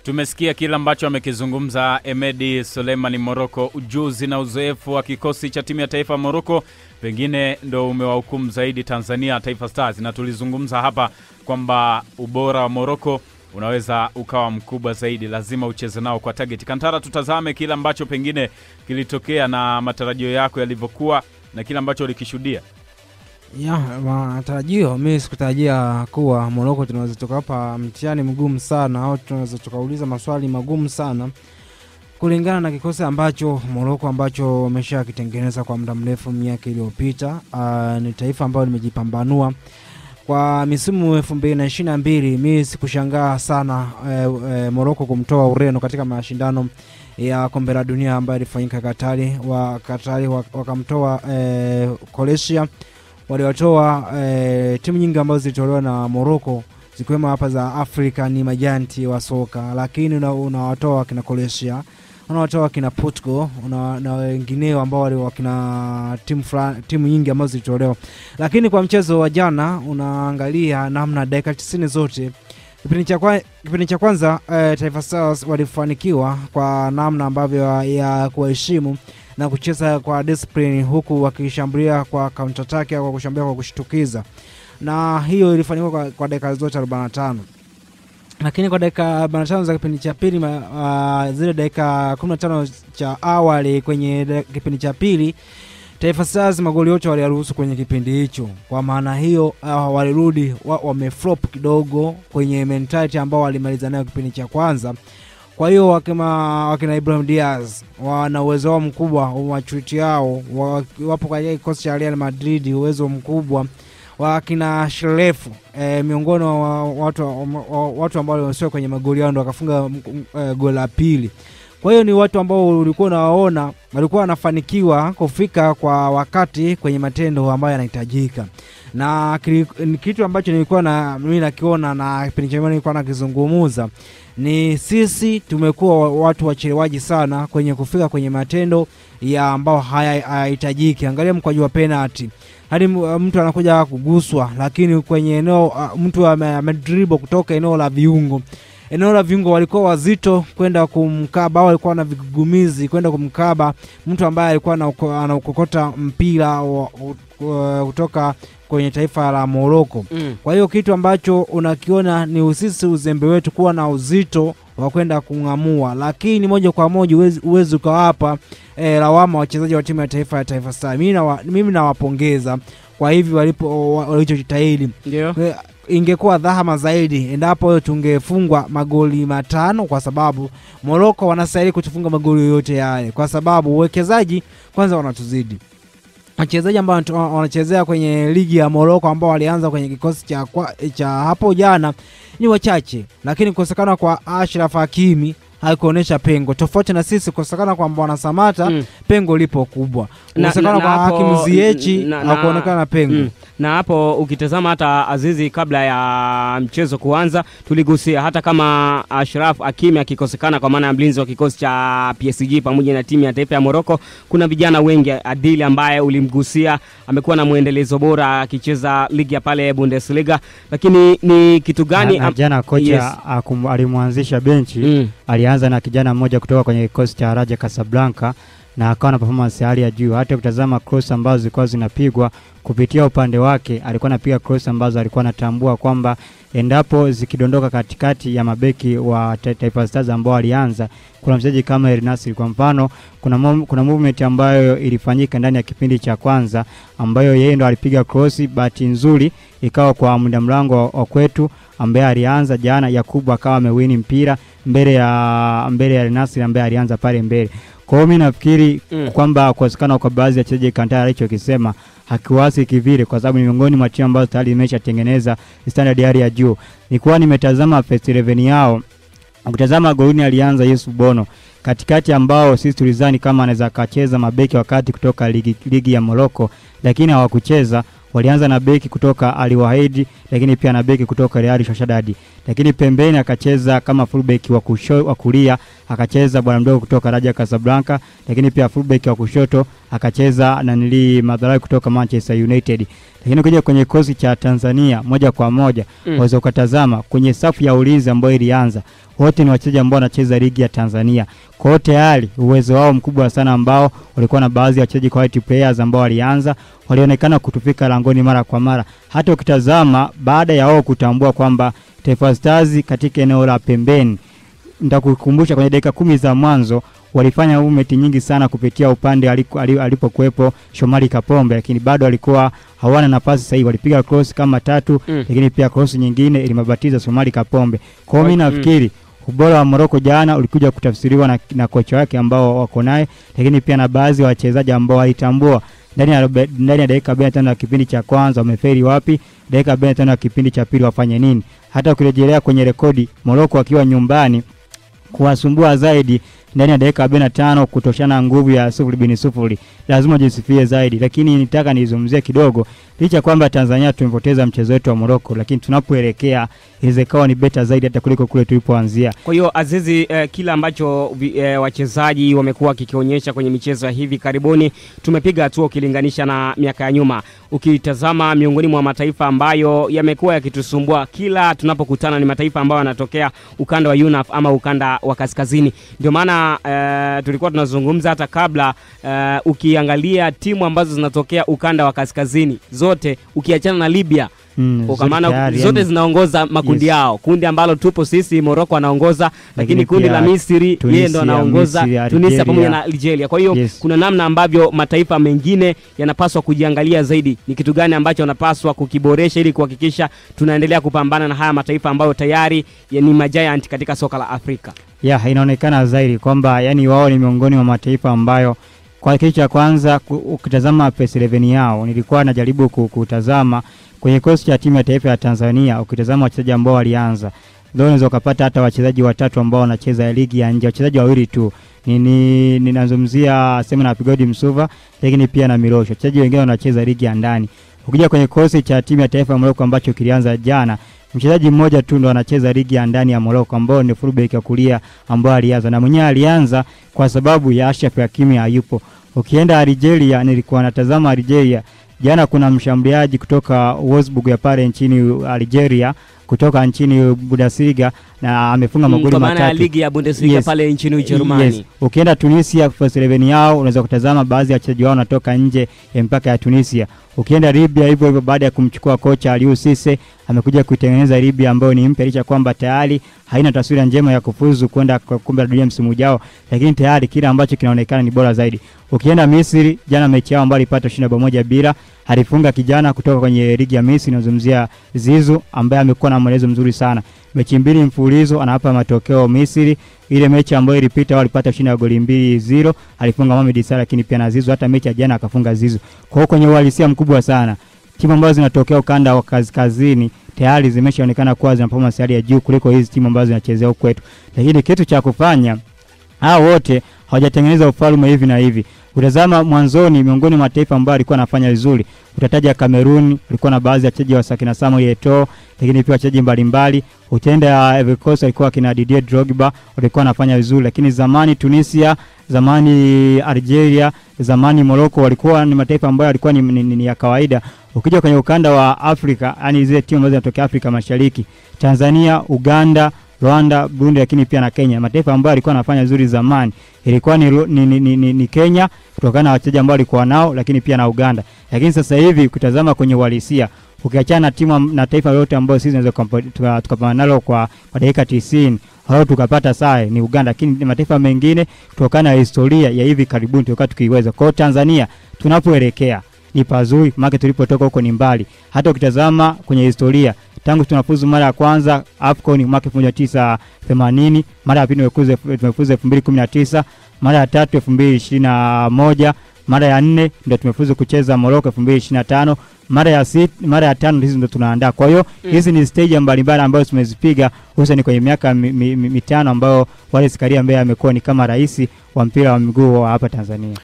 Tumesikia kila ambacho amekizungumza Emedi Suleiman Morocco, ujuzi na uzoefu wa kikosi cha timu ya taifa Morocco pengine ndo umewahukumu zaidi Tanzania Taifa Stars, na tulizungumza hapa kwamba ubora wa Morocco unaweza ukawa mkubwa zaidi, lazima ucheze nao kwa target. Kantara, tutazame kila ambacho pengine kilitokea na matarajio yako yalivyokuwa na kila ambacho ulikishuhudia. Matarajio, mimi sikutarajia kuwa Morocco tunaweza toka hapa mtihani mgumu sana, au tunaweza tukauliza maswali magumu sana kulingana na kikosi ambacho Morocco ambacho wameshakitengeneza kwa muda mrefu miaka iliyopita. Ni taifa ambalo limejipambanua kwa misimu 2022. Mimi sikushangaa sana Morocco kumtoa Ureno katika mashindano ya kombe la dunia ambayo ilifanyika Katari. Wakamtoa Croatia. Waliwatoa timu nyingi ambazo zilitolewa na Morocco zikiwemo hapa za Afrika ni majanti wa soka, lakini unawatoa kina Croatia, unawatoa kina Portugal na wengineo ambao wakina timu nyingi ambazo zilitolewa. Lakini kwa mchezo wa jana unaangalia namna dakika 90 zote kipindi cha kwanza Taifa Stars walifanikiwa kwa namna ambavyo ya kuheshimu na kucheza kwa discipline, huku wakishambulia kwa counter attack au kushambulia kwa kushtukiza, na hiyo ilifanyika kwa dakika zote 45. Lakini kwa dakika 45 za kipindi cha pili, zile dakika 15 cha awali kwenye kipindi cha pili, Taifa Stars magoli yote waliruhusu kwenye kipindi hicho. Kwa maana hiyo walirudi wameflop kidogo kwenye mentality ambao walimaliza nayo kipindi cha kwanza. Kwa hiyo wakina Ibrahim Diaz wana uwezo wao mkubwa, maturity yao wapo kwa kikosi cha Real Madrid, uwezo mkubwa. Wakina Shrefu miongoni wa watu ambao wamesema kwenye magoli yao ndo wakafunga goli la pili. Kwa hiyo ni watu ambao ulikuwa unawaona walikuwa wanafanikiwa kufika kwa wakati kwenye matendo ambayo yanahitajika. Na kitu ambacho nilikuwa mimi nakiona na kipindi cha nilikuwa nakizungumza ni sisi tumekuwa watu wachelewaji sana kwenye kufika kwenye matendo ya ambao hayahitajiki. Angalia mkwaju wa penalty, hadi mtu anakuja kuguswa, lakini kwenye eneo mtu amedribble kutoka eneo la viungo. Eneo la viungo walikuwa wazito kwenda kumkaba, walikuwa na vigugumizi kwenda kumkaba mtu ambaye alikuwa anaukokota mpira kutoka kwenye taifa la Morocco. Kwa hiyo kitu ambacho unakiona ni usisi uzembe wetu kuwa na uzito wa kwenda kungamua, lakini moja kwa moja uwezi ukawapa lawama wachezaji wa timu ya taifa ya Taifa Stars. Mimi nawapongeza kwa hivi walichojitahidi. Ingekuwa dhahama zaidi endapo tungefungwa magoli 5, kwa sababu Morocco wanastahili kutufunga magoli yote yale, kwa sababu uwekezaji kwanza wanatuzidi. Wachezaji ambao wanachezea kwenye ligi ya Morocco ambao walianza kwenye kikosi cha hapo jana ni wachache, lakini kukosekana kwa Ashraf Hakimi haikuonesha pengo. Tofauti na sisi kukosekana kwa Mbwana Samata, pengo lipo kubwa. Kukosekana kwa Hakim Ziyech hakuonekana pengo. Na hapo ukitazama hata Azizi, kabla ya mchezo kuanza tuligusia hata kama Ashraf Hakimi akikosekana kwa maana ya mlinzi wa kikosi cha PSG pamoja na timu ya taifa ya Morocco, kuna vijana wengi. Adili ambaye ulimgusia amekuwa na muendelezo bora akicheza ligi ya pale Bundesliga, lakini ni kitu gani jana kocha alimwanzisha benchi? Alianza na kijana mmoja kutoka kwenye kikosi cha Raja Casablanca na akawa na performance hali ya juu. Hata kutazama cross ambazo zilikuwa zinapigwa kupitia upande wake, alikuwa anapiga cross ambazo alikuwa anatambua kwamba endapo zikidondoka katikati ya mabeki wa Taifa Stars ambao alianza, kuna mchezaji kama El Nasri kwa mfano, kuna movement ambayo ilifanyika ndani ya kipindi cha kwanza ambayo yeye ndo alipiga cross. Bahati nzuri ikawa kwa muda mlango wa kwetu ambaye alianza jana, Yakubu akawa amewini mpira mbele ya El Nasri ambaye alianza pale mbele. Kwa hiyo mimi nafikiri kwamba kukosekana kwa baadhi ya wachezaji Kantara alichokisema hakiwasi kivile, kwa sababu ni miongoni mwa timu ambazo tayari imeshatengeneza standard hali ya juu. Nilikuwa nimetazama first 11 yao, ukitazama golini alianza Yusuf Bono katikati, ambao sisi tulizani kama anaweza kacheza mabeki wakati kutoka ligi ya Morocco, lakini hawakucheza. Walianza na beki kutoka Ali Wahidi, lakini pia na beki kutoka Real Sociedad, lakini pembeni akacheza kama fullback wa kulia akacheza bwana mdogo kutoka Raja Casablanca, lakini pia fullback wa kushoto akacheza Nanili Madhalai kutoka Manchester United. Lakini kuja kwenye kikosi cha Tanzania moja kwa moja waweza ukatazama kwenye safu ya ulinzi ambayo ilianza, wote ni wachezaji ambao wanacheza ligi ya Tanzania. Kwa hiyo tayari uwezo wao mkubwa sana ambao walikuwa na baadhi ya wachezaji quality players ambao walianza walionekana kutufika langoni mara kwa mara. Hata ukitazama baada ya wao kutambua kwamba Taifa Stars katika eneo la pembeni, nitakukumbusha kwenye dakika 10 za mwanzo walifanya movement nyingi sana kupitia upande alipokuepo Shomari Kapombe, lakini bado walikuwa hawana nafasi sahihi. Walipiga cross kama 3 lakini pia cross nyingine ilimabatiza Shomari Kapombe. Kwa hiyo mimi nafikiri ubora wa Morocco jana ulikuja kutafsiriwa na kocha wake ambao wako naye, lakini pia na baadhi ya wachezaji ambao walitambua ndani ya dakika 45 ya kipindi cha kwanza wamefeli wapi, dakika 45 ya kipindi cha pili wafanye nini. Hata ukirejelea kwenye rekodi, Morocco akiwa nyumbani kuwasumbua zaidi ndani ya dakika 45 kutoshana nguvu ya 0-0 lazima jisifie zaidi. Lakini nitaka nizungumzie kidogo, licha kwamba Tanzania tumepoteza mchezo wetu wa Morocco, lakini tunapoelekea inawezekana ni beta zaidi hata kuliko kule tulipoanzia. Kwa hiyo Azizi, kila ambacho wachezaji wamekuwa kikionyesha kwenye michezo ya hivi karibuni tumepiga hatua ukilinganisha na miaka ya nyuma. Ukitazama miongoni mwa mataifa ambayo yamekuwa yakitusumbua kila tunapokutana ni mataifa ambayo yanatokea ukanda wa UNAF ama ukanda wa kaskazini. Ndio maana tulikuwa tunazungumza hata kabla, ukiangalia timu ambazo zinatokea ukanda wa kaskazini zote ukiachana na Libya, kwa maana zote zinaongoza makundi yao. Kundi ambalo tupo sisi Morocco anaongoza, lakini kundi la Misri yeye ndo anaongoza, Tunisia pamoja na Algeria. Kwa hiyo kuna namna ambavyo mataifa mengine yanapaswa kujiangalia zaidi ni kitu gani ambacho wanapaswa kukiboresha ili kuhakikisha tunaendelea kupambana na haya mataifa ambayo tayari ni majiant katika soka la Afrika. Inaonekana zaidi kwamba yani wao ni miongoni mwa mataifa ambayo kwa kitu cha kwanza ukitazama PS11 yao, nilikuwa najaribu kutazama kwenye kosi cha timu ya taifa ya Tanzania, ukitazama wachezaji ambao walianza leo unaweza ukapata hata wachezaji 3 ambao wanacheza ligi ya nje, wachezaji 2 tu. Ninazungumzia Semena Pigodi Msuva, lakini pia na Milosho. Wachezaji wengine wanacheza ligi ya ndani. Ukija kwenye kosi cha timu ya taifa ya Morocco ambacho kilianza jana, mchezaji mmoja tu ndo anacheza ligi ya ndani ya Morocco ambao ni fullback ya kulia ambao alianza, na mwenyewe alianza kwa sababu ya Ashraf Hakimi hayupo. Ukienda Algeria, nilikuwa natazama Algeria jana, kuna mshambuliaji kutoka Wolfsburg ya pale nchini Algeria, kutoka nchini Bundesliga na amefunga magoli 3 kwa maana ligi ya Bundesliga pale nchini Ujerumani. Ukienda Tunisia PS11 yao unaweza kutazama baadhi ya wachezaji wao wanatoka nje ya mpaka ya Tunisia. Ukienda Libya hivyo hivyo, baada ya kumchukua kocha Aliou Cisse amekuja kuitengeneza Libya ambayo ni mpya, licha kwamba tayari haina taswira njema ya kufuzu kwenda kwa kombe la dunia msimu ujao, lakini tayari kile ambacho kinaonekana ni bora zaidi. Ukienda Misri, jana mechi yao ambayo ilipata ushindi 1-0, alifunga kijana kutoka kwenye ligi ya Misri, nazungumzia Zizu ambaye amekuwa na mwelezo mzuri sana. Mechi 2 mfululizo anawapa matokeo Misri. Ile mechi ambayo ilipita walipata ushindi wa goli 2-0, alifunga Mohamed Salah, lakini pia na Zizu. Hata mechi ya jana akafunga Zizu. Kwa hiyo kwenye uhalisia mkubwa sana timu ambazo zinatokea ukanda wa kaskazini tayari zimeshaonekana kuwa zina performance hali ya juu kuliko hizi timu ambazo zinachezea huko kwetu. Lakini kitu cha kufanya, hao wote hawajatengeneza ufalme hivi na hivi. Utazama mwanzoni miongoni mwa mataifa ambayo alikuwa anafanya vizuri, utataja Cameroon, ilikuwa na baadhi ya wachezaji wa Sakina Samuel Eto'o, lakini pia wachezaji mbalimbali. Utaenda Ivory Coast, alikuwa kina Didier Drogba, walikuwa wanafanya vizuri. Lakini zamani Tunisia, zamani Algeria, zamani Morocco walikuwa ni mataifa ambayo yalikuwa ni ya kawaida. Ukija kwenye ukanda wa Afrika, yani zile timu ambazo zinatokea Afrika Mashariki, Tanzania, Uganda, Rwanda, Burundi, lakini pia na Kenya, mataifa ambayo alikuwa anafanya vizuri zamani ilikuwa ni Kenya kutokana na wachezaji ambao walikuwa nao, lakini pia na Uganda. Lakini sasa hivi kutazama kwenye uhalisia, ukiachana na timu na taifa lote ambao sisi tunaweza tukapambana nalo kwa dakika 90 au tukapata sare ni Uganda, lakini mataifa mengine kutokana na historia ya hivi karibuni tukao tukiweza. Kwa Tanzania tunapoelekea ni pazuri, maana tulipotoka huko ni mbali. Hata ukitazama kwenye historia, tangu tunafuzu mara ya kwanza AFCON mwaka 1980, mara ya pili tumefuzu 2019, mara ya 3 2021, mara ya 4 ndio tumefuzu kucheza Morocco 2025, mara ya 5 hizi ndio tunaandaa. Kwa hiyo hizi ni stage mbalimbali ambazo tumezipiga hususan kwenye miaka mitano ambayo Wallace Karia ambaye amekuwa ni kama rais wa mpira wa miguu hapa Tanzania.